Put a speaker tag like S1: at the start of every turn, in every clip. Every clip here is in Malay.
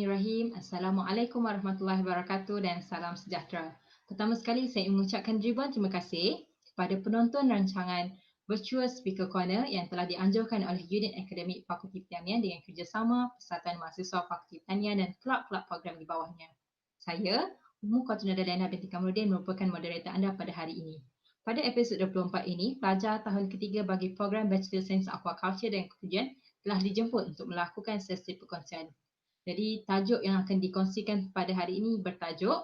S1: Bismillahirrahmanirrahim. Assalamualaikum warahmatullahi wabarakatuh dan salam sejahtera. Pertama sekali saya ingin mengucapkan ribuan terima kasih kepada penonton rancangan Virtual Speaker Corner yang telah dianjurkan oleh Unit Akademik Fakulti Pertanian dengan kerjasama Persatuan Mahasiswa Fakulti Pertanian dan kelab-kelab program di bawahnya. Saya, Ummu Khotun Daliana binti Kamruddin merupakan moderator anda pada hari ini. Pada episod 24 ini, pelajar tahun ketiga bagi program Bachelor Sains Aquaculture dan Kemudian telah dijemput untuk melakukan sesi perkongsian. Jadi tajuk yang akan dikongsikan pada hari ini bertajuk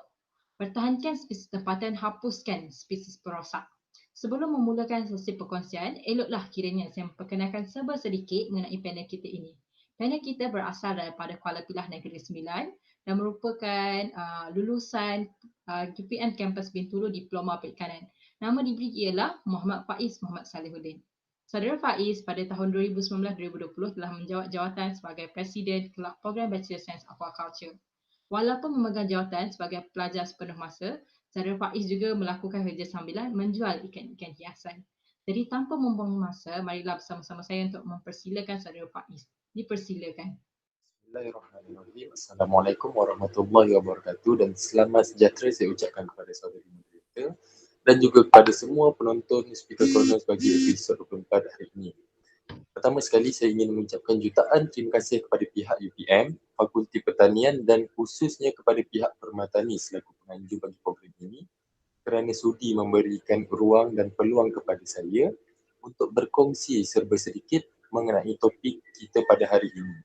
S1: Pertahankan spesies tempatan, hapuskan spesies perosak. Sebelum memulakan sesi perkongsian, eloklah kiranya saya memperkenalkan serba sedikit mengenai panel kita ini. Panel kita berasal daripada Kuala Pilah Negeri Sembilan dan merupakan lulusan UPM Kampus Bintulu Diploma Perikanan. Nama diberi ialah Muhammad Faiz Muhammad Salihuddin. Saudara Faiz pada tahun 2019-2020 telah menjawat jawatan sebagai Presiden Kelab Program Bachelor Science Aquaculture. Walaupun memegang jawatan sebagai pelajar sepenuh masa, saudara Faiz juga melakukan kerja sambilan menjual ikan-ikan hiasan. Jadi tanpa membuang masa, marilah bersama-sama saya untuk mempersilakan saudara Faiz. Dipersilakan.
S2: Bismillahirrahmanirrahim. Assalamualaikum warahmatullahi wabarakatuh dan selamat sejahtera saya ucapkan kepada saudari moderator dan juga kepada semua penonton Speaker Corner bagi episod 24 hari ini. Pertama sekali saya ingin mengucapkan jutaan terima kasih kepada pihak UPM, Fakulti Pertanian dan khususnya kepada pihak Permatani selaku penganjur bagi program ini kerana sudi memberikan ruang dan peluang kepada saya untuk berkongsi serba sedikit mengenai topik kita pada hari ini,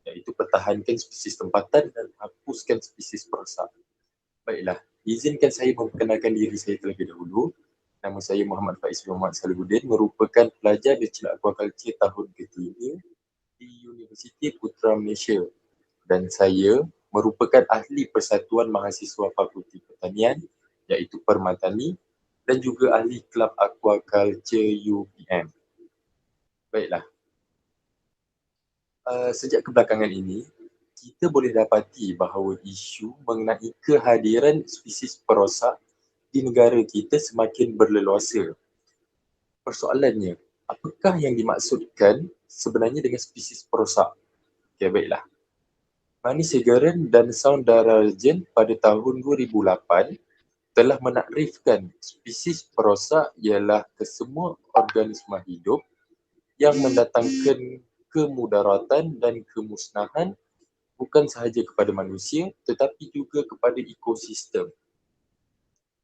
S2: iaitu pertahankan spesies tempatan dan hapuskan spesies perosak. Baiklah, izinkan saya memperkenalkan diri saya terlebih dahulu. Nama saya Muhammad Faiz Muhammad Salihuddin, merupakan pelajar Bachelor Aquaculture tahun ketiga di Universiti Putra Malaysia dan saya merupakan ahli Persatuan Mahasiswa Fakulti Pertanian iaitu Permatani dan juga ahli Kelab Aquaculture UPM. Baiklah. Sejak kebelakangan ini, kita boleh dapati bahawa isu mengenai kehadiran spesies perosak di negara kita semakin berleluasa. Persoalannya, apakah yang dimaksudkan sebenarnya dengan spesies perosak? Okay, baiklah. Manny Segaran dan Soundarajan pada tahun 2008 telah menakrifkan spesies perosak ialah kesemua organisma hidup yang mendatangkan kemudaratan dan kemusnahan bukan sahaja kepada manusia tetapi juga kepada ekosistem.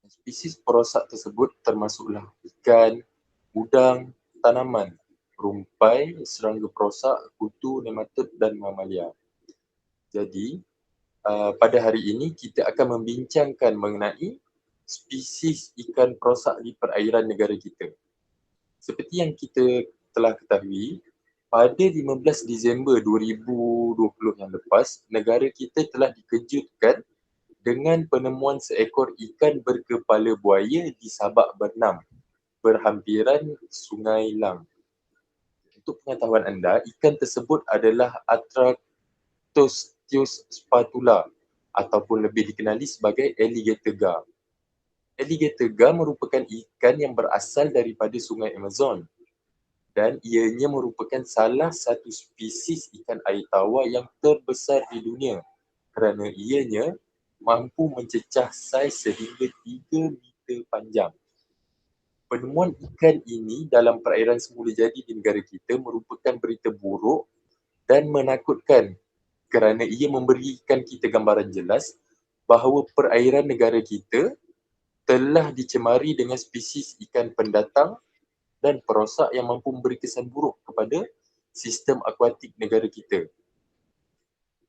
S2: Spesies perosak tersebut termasuklah ikan, udang, tanaman, rumpai, serangga perosak, kutu, nematod dan mamalia. Jadi, pada hari ini kita akan membincangkan mengenai spesies ikan perosak di perairan negara kita. Seperti yang kita telah ketahui, pada 15 Disember 2020 yang lepas, negara kita telah dikejutkan dengan penemuan seekor ikan berkepala buaya di Sabak Bernam, berhampiran Sungai Lang. Untuk pengetahuan anda, ikan tersebut adalah Atractoscius spatula ataupun lebih dikenali sebagai alligator gar. Alligator gar merupakan ikan yang berasal daripada Sungai Amazon dan ianya merupakan salah satu spesies ikan air tawar yang terbesar di dunia kerana ianya mampu mencecah saiz sehingga 3 meter panjang. Penemuan ikan ini dalam perairan semula jadi di negara kita merupakan berita buruk dan menakutkan kerana ia memberikan kita gambaran jelas bahawa perairan negara kita telah dicemari dengan spesies ikan pendatang dan perosak yang mampu memberi kesan buruk kepada sistem akuatik negara kita.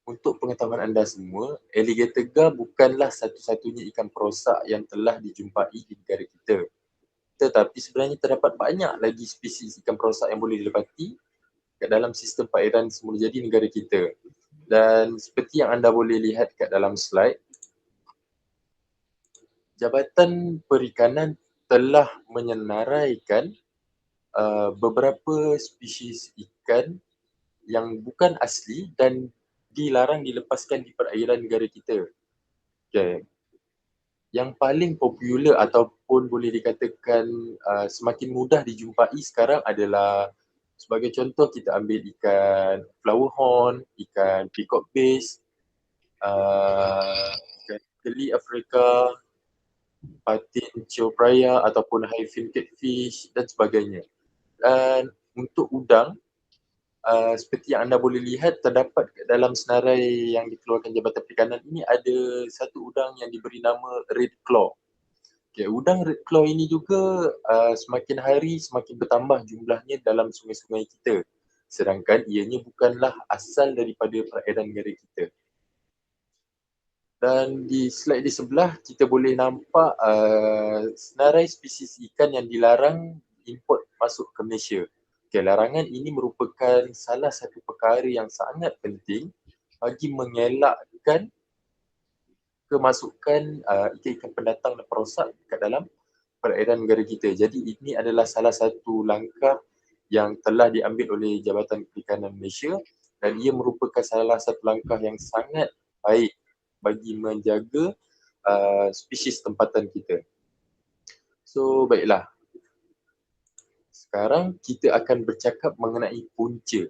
S2: Untuk pengetahuan anda semua, alligator gar bukanlah satu-satunya ikan perosak yang telah dijumpai di negara kita. Tetapi sebenarnya terdapat banyak lagi spesies ikan perosak yang boleh didapati kat dalam sistem perairan semula jadi negara kita. Dan seperti yang anda boleh lihat kat dalam slide, Jabatan Perikanan telah menyenaraikan beberapa spesies ikan yang bukan asli dan dilarang dilepaskan di perairan negara kita. Okay. Yang paling popular ataupun boleh dikatakan semakin mudah dijumpai sekarang adalah, sebagai contoh kita ambil ikan flower horn, ikan peacock bass, ikan keli Afrika, patin ceopraya ataupun hyphin catfish dan sebagainya. Dan untuk udang, seperti yang anda boleh lihat terdapat dalam senarai yang dikeluarkan Jabatan Perikanan ini ada satu udang yang diberi nama red claw. Okay, udang red claw ini juga semakin hari semakin bertambah jumlahnya dalam sungai-sungai kita. Sedangkan ianya bukanlah asal daripada perairan negara kita. Dan di slide di sebelah kita boleh nampak senarai spesies ikan yang dilarang import masuk ke Malaysia. Okay, larangan ini merupakan salah satu perkara yang sangat penting bagi mengelakkan kemasukan ikan-ikan pendatang dan perosak kat dalam perairan negara kita. Jadi ini adalah salah satu langkah yang telah diambil oleh Jabatan Perikanan Malaysia dan ia merupakan salah satu langkah yang sangat baik bagi menjaga spesies tempatan kita. So baiklah, sekarang kita akan bercakap mengenai punca.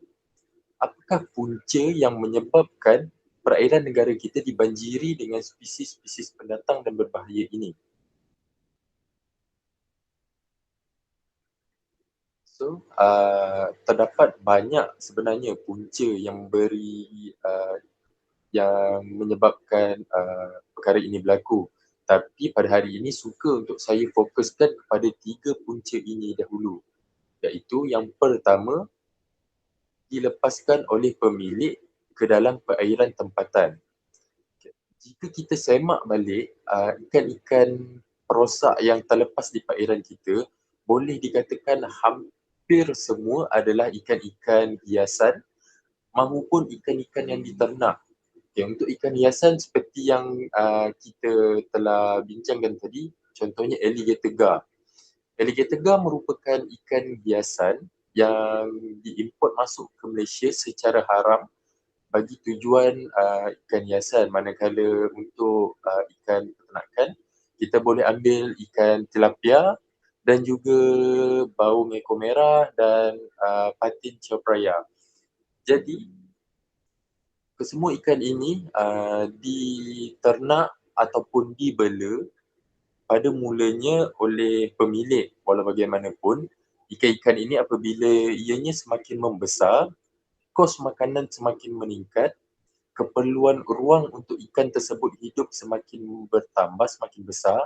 S2: Apakah punca yang menyebabkan perairan negara kita dibanjiri dengan spesies-spesies pendatang dan berbahaya ini? So, terdapat banyak sebenarnya punca yang yang menyebabkan perkara ini berlaku. Tapi pada hari ini suka untuk saya fokuskan kepada 3 punca ini dahulu. Iaitu yang pertama, dilepaskan oleh pemilik ke dalam perairan tempatan. Jika kita semak balik ikan-ikan perosak yang terlepas di perairan kita, boleh dikatakan hampir semua adalah ikan-ikan hiasan maupun ikan-ikan yang diternak. Okay, untuk ikan hiasan seperti yang kita telah bincangkan tadi, contohnya alligator gar. Alligator gar merupakan ikan hiasan yang diimport masuk ke Malaysia secara haram bagi tujuan ikan hiasan, manakala untuk ikan peternakan kita boleh ambil ikan tilapia dan juga baung ekor merah dan patin ceopraya. Jadi kesemua ikan ini diternak ataupun dibela pada mulanya oleh pemilik. Walau bagaimanapun, ikan-ikan ini apabila ianya semakin membesar, kos makanan semakin meningkat, keperluan ruang untuk ikan tersebut hidup semakin bertambah, semakin besar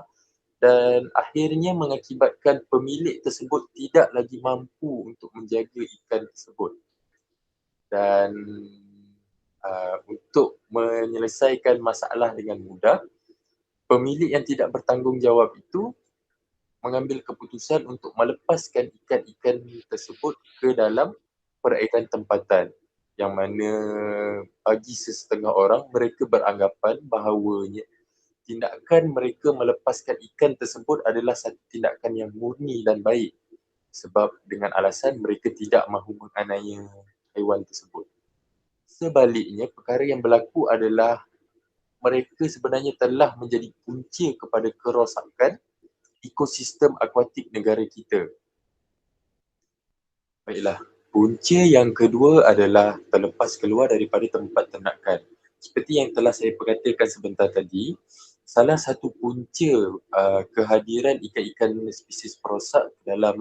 S2: dan akhirnya mengakibatkan pemilik tersebut tidak lagi mampu untuk menjaga ikan tersebut. Dan untuk menyelesaikan masalah dengan mudah, pemilik yang tidak bertanggungjawab itu mengambil keputusan untuk melepaskan ikan-ikan tersebut ke dalam perairan tempatan, yang mana bagi sesetengah orang mereka beranggapan bahawanya tindakan mereka melepaskan ikan tersebut adalah satu tindakan yang murni dan baik sebab dengan alasan mereka tidak mahu menganiaya haiwan tersebut. Sebaliknya, perkara yang berlaku adalah mereka sebenarnya telah menjadi punca kepada kerosakan ekosistem akuatik negara kita. Baiklah, punca yang kedua adalah terlepas keluar daripada tempat ternakan. Seperti yang telah saya perkatakan sebentar tadi, salah satu punca kehadiran ikan-ikan spesies perosak dalam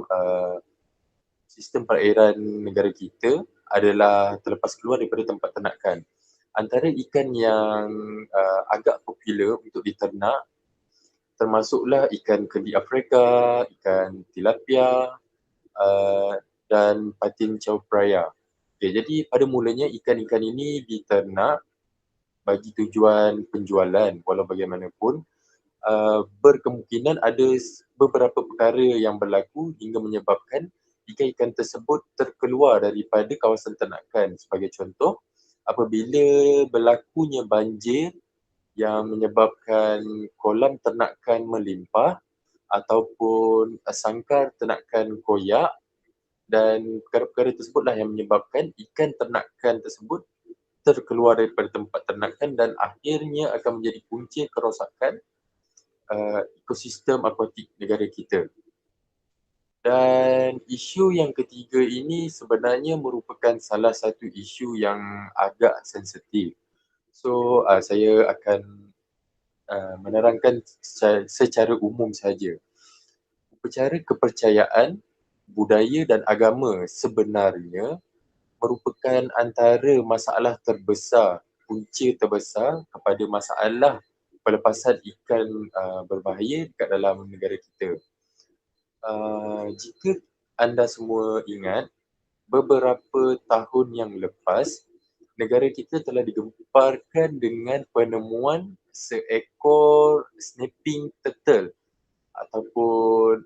S2: sistem perairan negara kita adalah terlepas keluar daripada tempat ternakan. Antara ikan yang agak popular untuk diternak termasuklah ikan keli Afrika, ikan tilapia dan patin ceopraya. Okay, jadi pada mulanya ikan-ikan ini diternak bagi tujuan penjualan. Walau bagaimanapun, berkemungkinan ada beberapa perkara yang berlaku hingga menyebabkan ikan-ikan tersebut terkeluar daripada kawasan ternakan. Sebagai contoh, apabila berlakunya banjir yang menyebabkan kolam ternakan melimpah ataupun sangkar ternakan koyak, dan perkara-perkara tersebutlah yang menyebabkan ikan ternakan tersebut terkeluar daripada tempat ternakan dan akhirnya akan menjadi punca kerosakan ekosistem akuatik negara kita. Dan isu yang ketiga ini sebenarnya merupakan salah satu isu yang agak sensitif. So saya akan menerangkan secara umum saja. Upacara kepercayaan, budaya dan agama sebenarnya merupakan antara masalah terbesar, punca terbesar kepada masalah pelepasan ikan berbahaya dekat dalam negara kita. Jika anda semua ingat, beberapa tahun yang lepas, negara kita telah digemparkan dengan penemuan seekor snapping turtle ataupun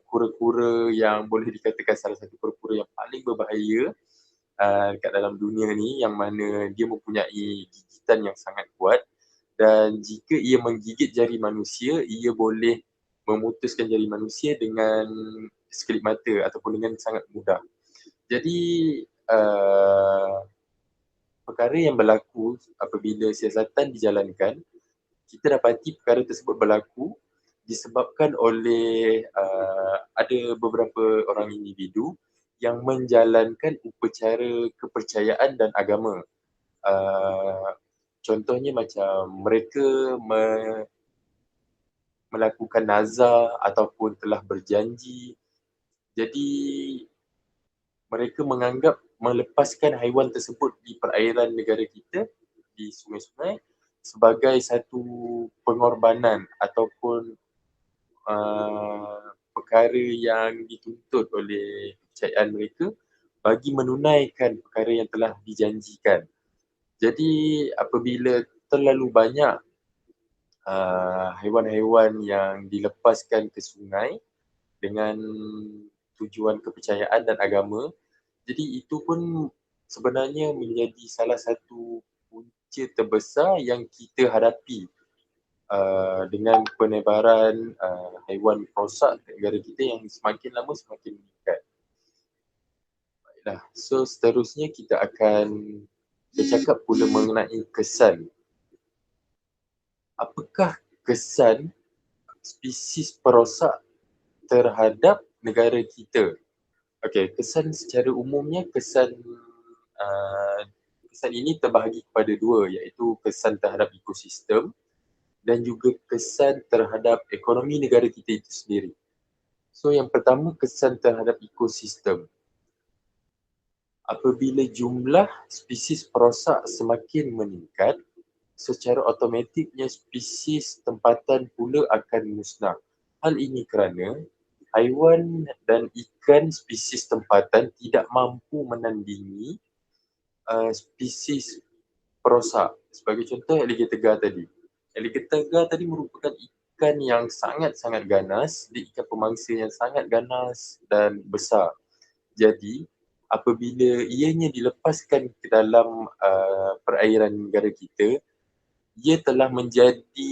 S2: kura-kura yang boleh dikatakan salah satu kura-kura yang paling berbahaya dekat dalam dunia ni, yang mana dia mempunyai gigitan yang sangat kuat, dan jika ia menggigit jari manusia, ia boleh memutuskan jari manusia dengan sekelip mata ataupun dengan sangat mudah. Jadi perkara yang berlaku apabila siasatan dijalankan, kita dapati perkara tersebut berlaku disebabkan oleh ada beberapa orang individu yang menjalankan upacara kepercayaan dan agama. Contohnya macam mereka melakukan nazar ataupun telah berjanji. Jadi mereka menganggap melepaskan haiwan tersebut di perairan negara kita, di sungai-sungai, sebagai satu pengorbanan ataupun perkara yang dituntut oleh kepercayaan mereka bagi menunaikan perkara yang telah dijanjikan. Jadi apabila terlalu banyak haiwan-haiwan yang dilepaskan ke sungai dengan tujuan kepercayaan dan agama, jadi itu pun sebenarnya menjadi salah satu punca terbesar yang kita hadapi dengan penebaran haiwan perosak di negara kita yang semakin lama semakin meningkat. Baiklah, so seterusnya kita akan bercakap pula mengenai kesan. Apakah kesan spesies perosak terhadap negara kita? Okey, kesan secara umumnya kesan ini terbahagi kepada dua, iaitu kesan terhadap ekosistem dan juga kesan terhadap ekonomi negara kita itu sendiri. So yang pertama, kesan terhadap ekosistem. Apabila jumlah spesies perosak semakin meningkat, secara automatiknya spesies tempatan pula akan musnah. Hal ini kerana haiwan dan ikan spesies tempatan tidak mampu menandingi spesies perosak. Sebagai contoh, alligator gar tadi. Alligator gar tadi merupakan ikan yang sangat-sangat ganas, dia ikan pemangsa yang sangat ganas dan besar. Jadi, apabila ianya dilepaskan ke dalam perairan negara kita, ia telah menjadi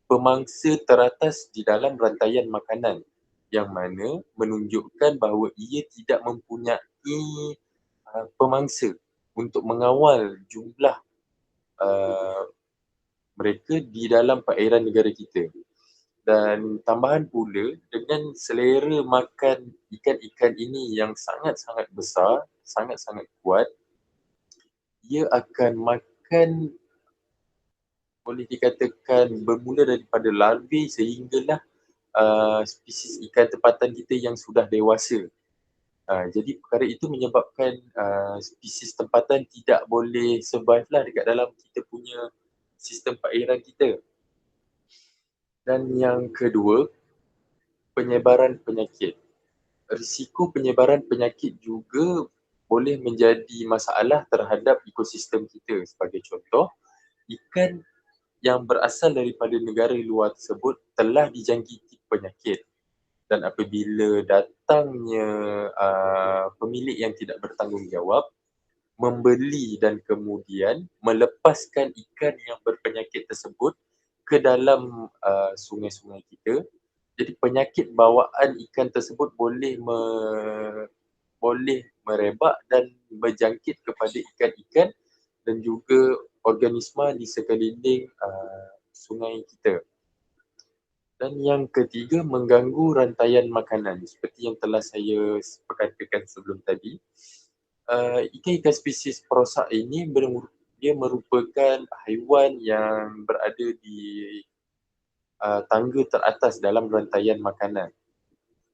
S2: pemangsa teratas di dalam rantaian makanan, yang mana menunjukkan bahawa ia tidak mempunyai pemangsa untuk mengawal jumlah mereka di dalam perairan negara kita. Dan tambahan pula, dengan selera makan ikan-ikan ini yang sangat-sangat besar, sangat-sangat kuat, ia akan makan, boleh dikatakan bermula daripada larvae sehinggalah spesies ikan tempatan kita yang sudah dewasa. Jadi perkara itu menyebabkan spesies tempatan tidak boleh survive lah dekat dalam kita punya sistem perairan kita. Dan yang kedua, penyebaran penyakit. Risiko penyebaran penyakit juga boleh menjadi masalah terhadap ekosistem kita. Sebagai contoh, ikan yang berasal daripada negara luar tersebut telah dijangkiti penyakit, dan apabila datangnya pemilik yang tidak bertanggungjawab membeli dan kemudian melepaskan ikan yang berpenyakit tersebut ke dalam sungai-sungai kita, jadi penyakit bawaan ikan tersebut boleh merebak dan berjangkit kepada ikan-ikan dan juga organisma di sekeliling sungai kita. Dan yang ketiga, mengganggu rantaian makanan. Seperti yang telah saya katakan sebelum tadi, Ikan-ikan spesies perosak ini dia merupakan haiwan yang berada di tangga teratas dalam rantaian makanan.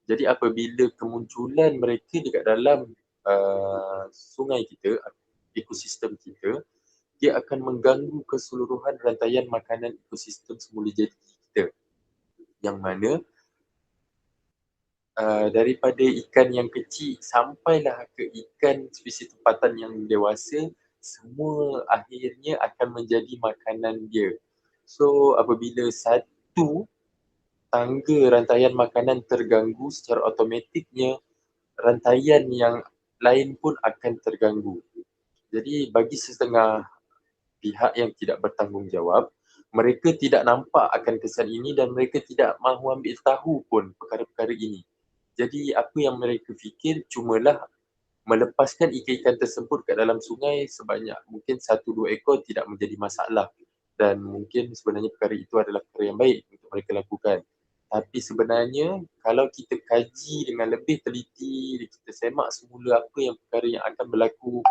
S2: Jadi apabila kemunculan mereka dekat dalam sungai kita, ekosistem kita, dia akan mengganggu keseluruhan rantaian makanan ekosistem semula jadi kita. Yang mana daripada ikan yang kecil sampailah ke ikan spesies tempatan yang dewasa, semua akhirnya akan menjadi makanan dia. So apabila satu tangga rantaian makanan terganggu, secara automatiknya rantaian yang lain pun akan terganggu. Jadi bagi setengah pihak yang tidak bertanggungjawab, mereka tidak nampak akan kesan ini dan mereka tidak mahu ambil tahu pun perkara-perkara ini. Jadi apa yang mereka fikir cumalah melepaskan ikan-ikan tersebut ke dalam sungai sebanyak mungkin 1-2 ekor tidak menjadi masalah, dan mungkin sebenarnya perkara itu adalah perkara yang baik untuk mereka lakukan. Tapi sebenarnya kalau kita kaji dengan lebih teliti, kita semak semula apa yang perkara yang akan berlaku,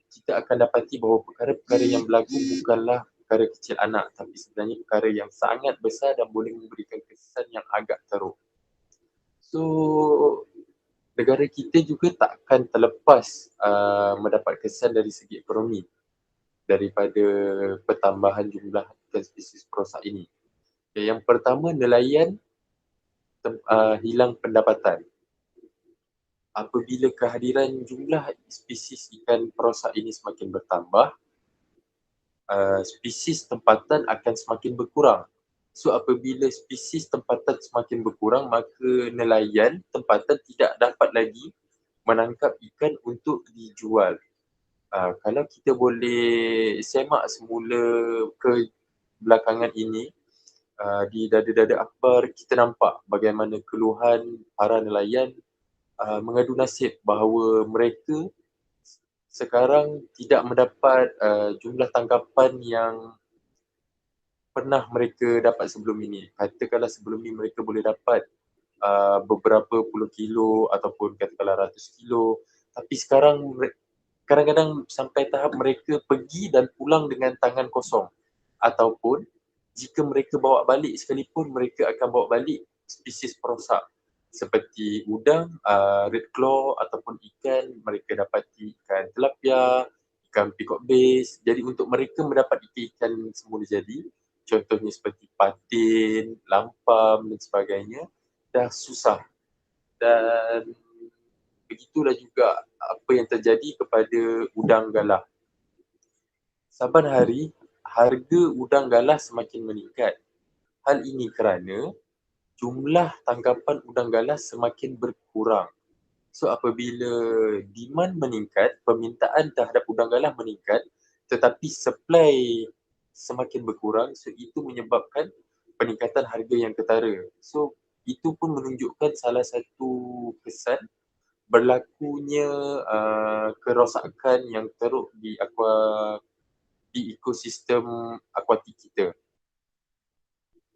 S2: kita akan dapati bahawa perkara-perkara yang berlaku bukanlah perkara kecil anak, tapi sebenarnya perkara yang sangat besar dan boleh memberikan kesan yang agak teruk. So, negara kita juga takkan terlepas mendapat kesan dari segi ekonomi daripada pertambahan jumlah ikan spesies perosak ini. Yang pertama, nelayan hilang pendapatan. Apabila kehadiran jumlah spesies ikan perosak ini semakin bertambah, spesies tempatan akan semakin berkurang. So apabila spesies tempatan semakin berkurang, maka nelayan tempatan tidak dapat lagi menangkap ikan untuk dijual. Kalau kita boleh semak semula ke belakangan ini, di dada-dada akhbar kita nampak bagaimana keluhan para nelayan mengadu nasib bahawa mereka sekarang tidak mendapat jumlah tangkapan yang pernah mereka dapat sebelum ini. Katakanlah sebelum ini mereka boleh dapat beberapa puluh kilo ataupun katakanlah ratus kilo. Tapi sekarang kadang-kadang sampai tahap mereka pergi dan pulang dengan tangan kosong. Ataupun jika mereka bawa balik sekalipun, mereka akan bawa balik spesies perosak seperti udang, red claw ataupun ikan, mereka dapati ikan tilapia, ikan peacock bass. Jadi untuk mereka mendapat ikan semula jadi, contohnya seperti patin, lampam dan sebagainya, dah susah. Dan begitulah juga apa yang terjadi kepada udang galah. Saban hari, harga udang galah semakin meningkat. Hal ini kerana jumlah tangkapan udang galah semakin berkurang. So apabila demand meningkat, permintaan terhadap udang galah meningkat, tetapi supply semakin berkurang, so itu menyebabkan peningkatan harga yang ketara. So itu pun menunjukkan salah satu kesan berlakunya kerosakan yang teruk di ekosistem akuatik kita.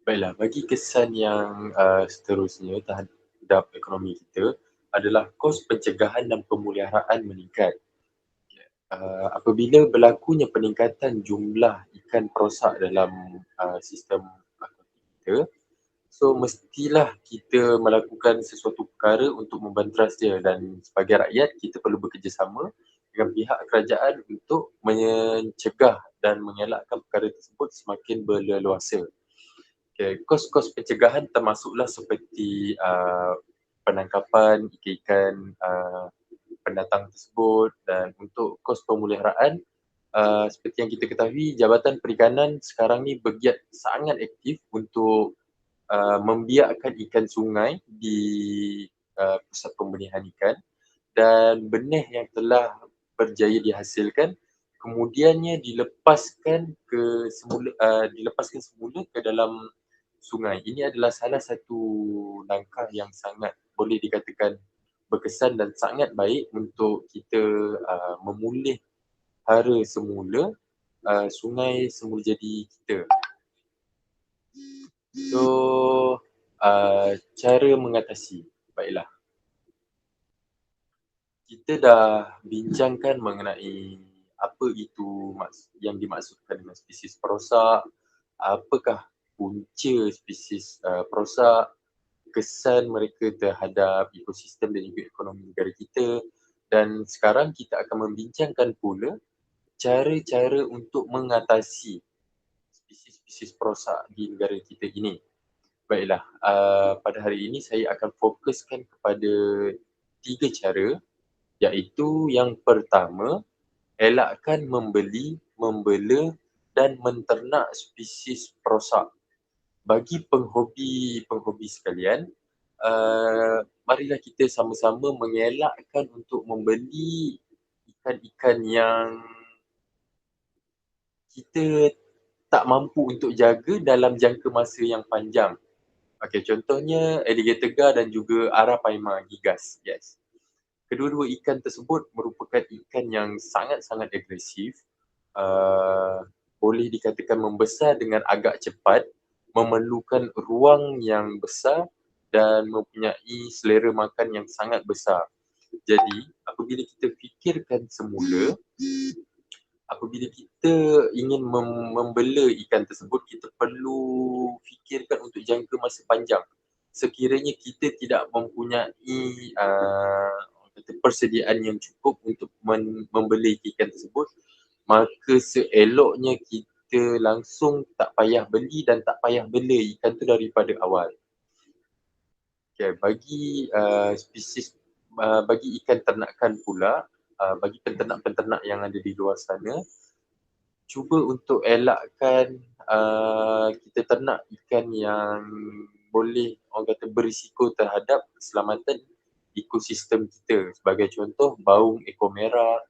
S2: Baiklah, bagi kesan yang seterusnya terhadap ekonomi kita adalah kos pencegahan dan pemeliharaan meningkat. Apabila berlakunya peningkatan jumlah ikan perosak dalam sistem akuatik kita, so mestilah kita melakukan sesuatu perkara untuk membanteras dia, dan sebagai rakyat kita perlu bekerjasama dengan pihak kerajaan untuk mencegah dan mengelakkan perkara tersebut semakin berleluasa. Okay, kos-kos pencegahan termasuklah seperti penangkapan ikan-ikan pendatang tersebut, dan untuk kos pemeliharaan seperti yang kita ketahui, Jabatan Perikanan sekarang ni bergiat sangat aktif untuk membiakkan ikan sungai di pusat pembenihan ikan, dan benih yang telah berjaya dihasilkan kemudiannya dilepaskan semula ke dalam sungai. Ini adalah salah satu langkah yang sangat boleh dikatakan berkesan dan sangat baik untuk kita memulihara semula sungai semula jadi kita. So cara mengatasi, baiklah, kita dah bincangkan mengenai apa itu yang dimaksudkan dengan spesies perosak, apakah punca spesies perosak, kesan mereka terhadap ekosistem dan juga ekonomi negara kita, dan sekarang kita akan membincangkan pula cara-cara untuk mengatasi spesies-spesies perosak di negara kita ini. Baiklah, pada hari ini saya akan fokuskan kepada 3 cara, iaitu yang pertama, elakkan membeli, membela dan menternak spesies perosak. Bagi penghobi sekalian, marilah kita sama-sama mengelakkan untuk membeli ikan-ikan yang kita tak mampu untuk jaga dalam jangka masa yang panjang. Okey, contohnya alligator gar dan juga arapaima gigas. Yes. Kedua-dua ikan tersebut merupakan ikan yang sangat-sangat agresif. Boleh dikatakan membesar dengan agak cepat, memerlukan ruang yang besar dan mempunyai selera makan yang sangat besar. Jadi, apabila kita fikirkan semula, apabila kita ingin membela ikan tersebut, kita perlu fikirkan untuk jangka masa panjang. Sekiranya kita tidak mempunyai persediaan yang cukup untuk membela ikan tersebut, maka seeloknya kita langsung tak payah beli dan tak payah bela ikan tu daripada awal. Okay, bagi spesies bagi ikan ternakan pula, bagi penternak-penternak yang ada di luar sana, cuba untuk elakkan kita ternak ikan yang boleh orang kata berisiko terhadap keselamatan ekosistem kita. Sebagai contoh, baung ekor merah,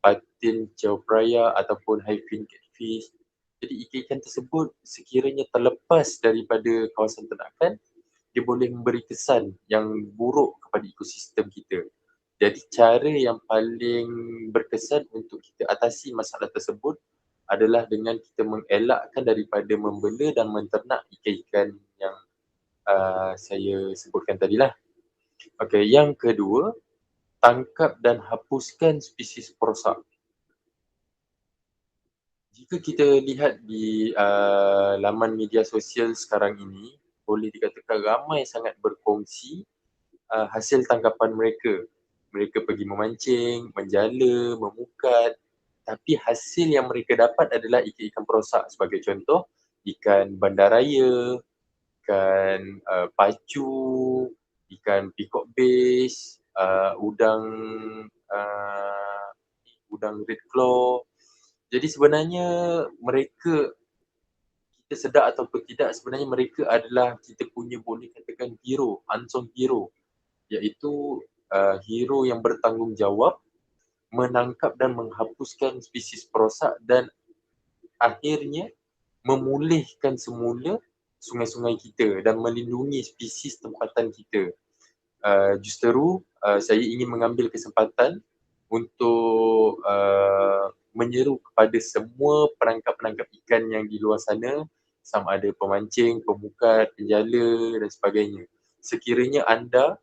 S2: patin jauh peraya ataupun hyphin catfish. Jadi ikan-ikan tersebut sekiranya terlepas daripada kawasan ternakan, dia boleh memberi kesan yang buruk kepada ekosistem kita. Jadi cara yang paling berkesan untuk kita atasi masalah tersebut adalah dengan kita mengelakkan daripada membela dan menternak ikan-ikan yang saya sebutkan tadilah. Okey, yang kedua, tangkap dan hapuskan spesies perosak. Jika kita lihat di laman media sosial sekarang ini, boleh dikatakan ramai sangat berkongsi hasil tangkapan mereka. Mereka pergi memancing, menjala, memukat, tapi hasil yang mereka dapat adalah ikan-ikan perosak. Sebagai contoh, ikan bandaraya, ikan pacu, ikan peacock bass, udang red claw. Jadi sebenarnya mereka, kita sedar ataupun tidak, sebenarnya mereka adalah kita punya boleh katakan hero, unsung hero, iaitu hero yang bertanggungjawab menangkap dan menghapuskan spesies perosak dan akhirnya memulihkan semula sungai-sungai kita dan melindungi spesies tempatan kita. Justeru saya ingin mengambil kesempatan untuk menyeru kepada semua penangkap-penangkap ikan yang di luar sana, sama ada pemancing, pemukat, penjala dan sebagainya. Sekiranya anda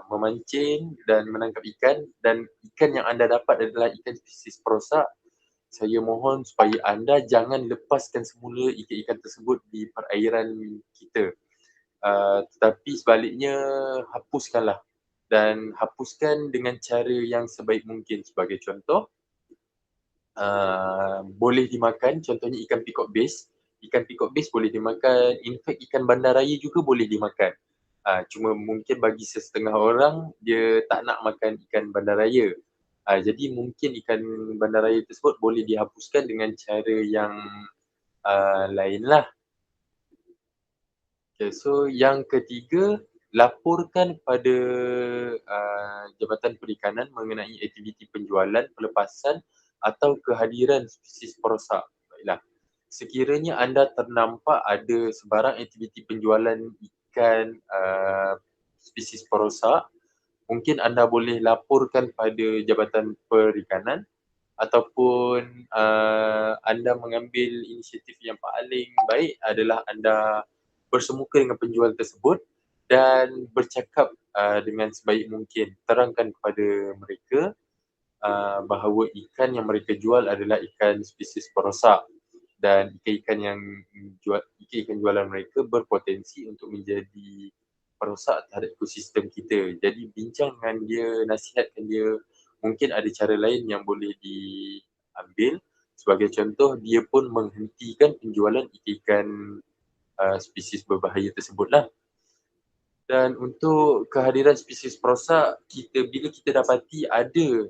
S2: memancing dan menangkap ikan dan ikan yang anda dapat adalah ikan spesies perosak, saya mohon supaya anda jangan lepaskan semula ikan-ikan tersebut di perairan kita. Tetapi sebaliknya hapuskanlah, dan hapuskan dengan cara yang sebaik mungkin. Sebagai contoh, boleh dimakan, contohnya ikan peacock bass. Ikan peacock bass boleh dimakan, in fact ikan bandaraya juga boleh dimakan. Cuma mungkin bagi setengah orang dia tak nak makan ikan bandaraya. Jadi mungkin ikan bandaraya tersebut boleh dihapuskan dengan cara yang lain lah. Okay, so yang ketiga, laporkan pada Jabatan Perikanan mengenai aktiviti penjualan, pelepasan atau kehadiran spesies perosak. Baiklah, sekiranya anda ternampak ada sebarang aktiviti penjualan ikan spesies perosak, mungkin anda boleh laporkan pada Jabatan Perikanan ataupun anda mengambil inisiatif yang paling baik adalah anda bersemuka dengan penjual tersebut dan bercakap dengan sebaik mungkin. Terangkan kepada mereka bahawa ikan yang mereka jual adalah ikan spesies perosak dan ikan jualan mereka berpotensi untuk menjadi perosak terhadap ekosistem kita. Jadi bincang dengan dia, nasihatkan dia, mungkin ada cara lain yang boleh diambil. Sebagai contoh, dia pun menghentikan penjualan ikan spesies berbahaya tersebutlah. Dan untuk kehadiran spesies perosak, bila kita dapati ada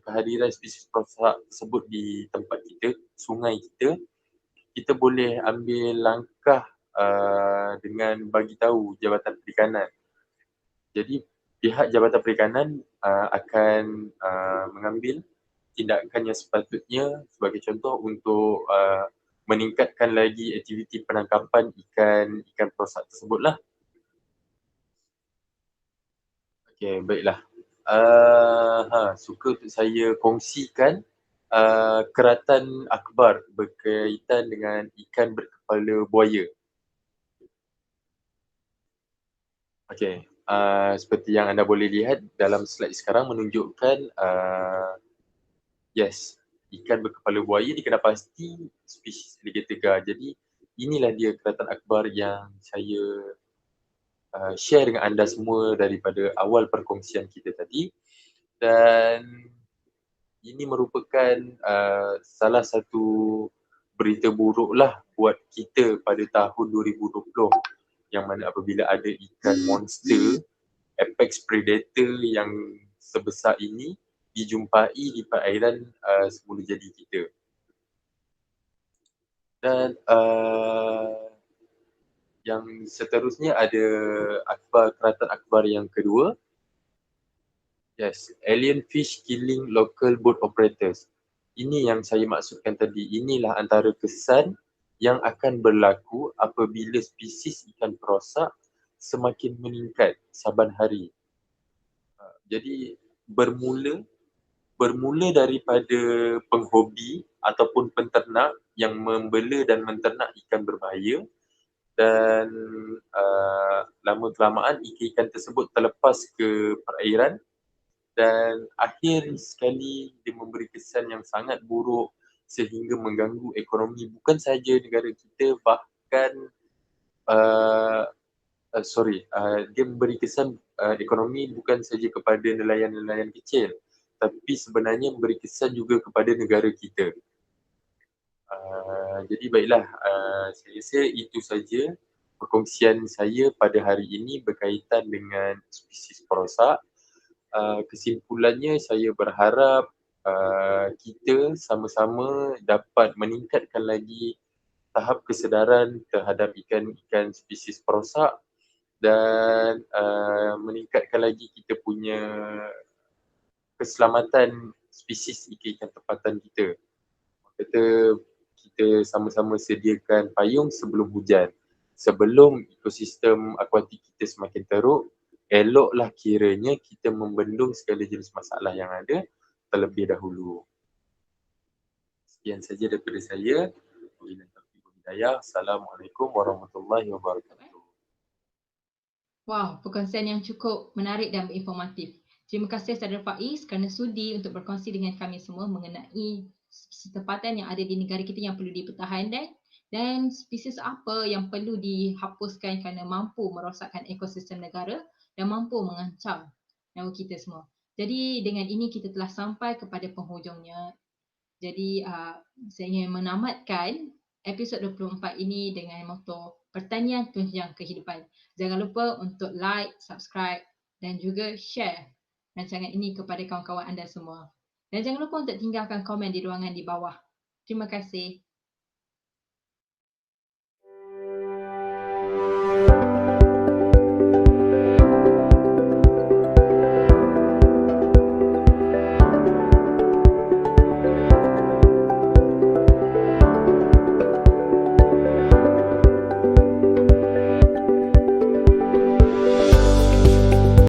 S2: kehadiran spesies perosak tersebut di tempat kita, sungai kita, kita boleh ambil langkah dengan bagi tahu Jabatan Perikanan. Jadi pihak Jabatan Perikanan akan mengambil tindakan yang sepatutnya, sebagai contoh untuk meningkatkan lagi aktiviti penangkapan ikan perosak tersebutlah. Okey, baiklah. Suka untuk saya kongsikan keratan akhbar berkaitan dengan ikan berkepala buaya. Okey, seperti yang anda boleh lihat dalam slide sekarang menunjukkan ikan berkepala buaya dikenal pasti spesies alligator gar. Jadi inilah dia keratan akhbar yang saya share dengan anda semua daripada awal perkongsian kita tadi. Dan ini merupakan salah satu berita buruk lah buat kita pada tahun 2020, yang mana apabila ada ikan monster, apex predator yang sebesar ini dijumpai di perairan semula jadi kita. Dan yang seterusnya ada keratan akhbar yang kedua. Alien fish killing local boat operators. Ini yang saya maksudkan tadi. Inilah antara kesan yang akan berlaku apabila spesies ikan perosak semakin meningkat saban hari. Jadi bermula daripada penghobi ataupun penternak yang membela dan menternak ikan berbahaya, dan lama kelamaan ikan tersebut terlepas ke perairan dan akhir sekali dia memberi kesan yang sangat buruk sehingga mengganggu ekonomi bukan sahaja negara kita, bahkan dia memberi kesan ekonomi bukan sahaja kepada nelayan-nelayan kecil, tapi sebenarnya memberi kesan juga kepada negara kita. Jadi baiklah, saya rasa itu saja perkongsian saya pada hari ini berkaitan dengan spesies perosak. Kesimpulannya, saya berharap kita sama-sama dapat meningkatkan lagi tahap kesedaran terhadap ikan-ikan spesies perosak dan meningkatkan lagi kita punya keselamatan spesies ikan-ikan tempatan kita. Kita sama-sama sediakan payung sebelum hujan. Sebelum ekosistem akuatik kita semakin teruk, eloklah kiranya kita membendung segala jenis masalah yang ada terlebih dahulu. Sekian saja daripada saya. Assalamualaikum warahmatullahi wabarakatuh.
S1: Wow, perkongsian yang cukup menarik dan informatif. Terima kasih Saudara Faiz kerana sudi untuk berkongsi dengan kami semua mengenai spesies tempatan yang ada di negara kita yang perlu dipertahankan dan spesies apa yang perlu dihapuskan kerana mampu merosakkan ekosistem negara dan mampu mengancam nyawa kita semua. Jadi dengan ini kita telah sampai kepada penghujungnya. Jadi saya ingin menamatkan episod 24 ini dengan motto pertanian tunjang kehidupan. Jangan lupa untuk like, subscribe dan juga share rancangan ini kepada kawan-kawan anda semua. Dan jangan lupa untuk tinggalkan komen di ruangan di bawah. Terima kasih.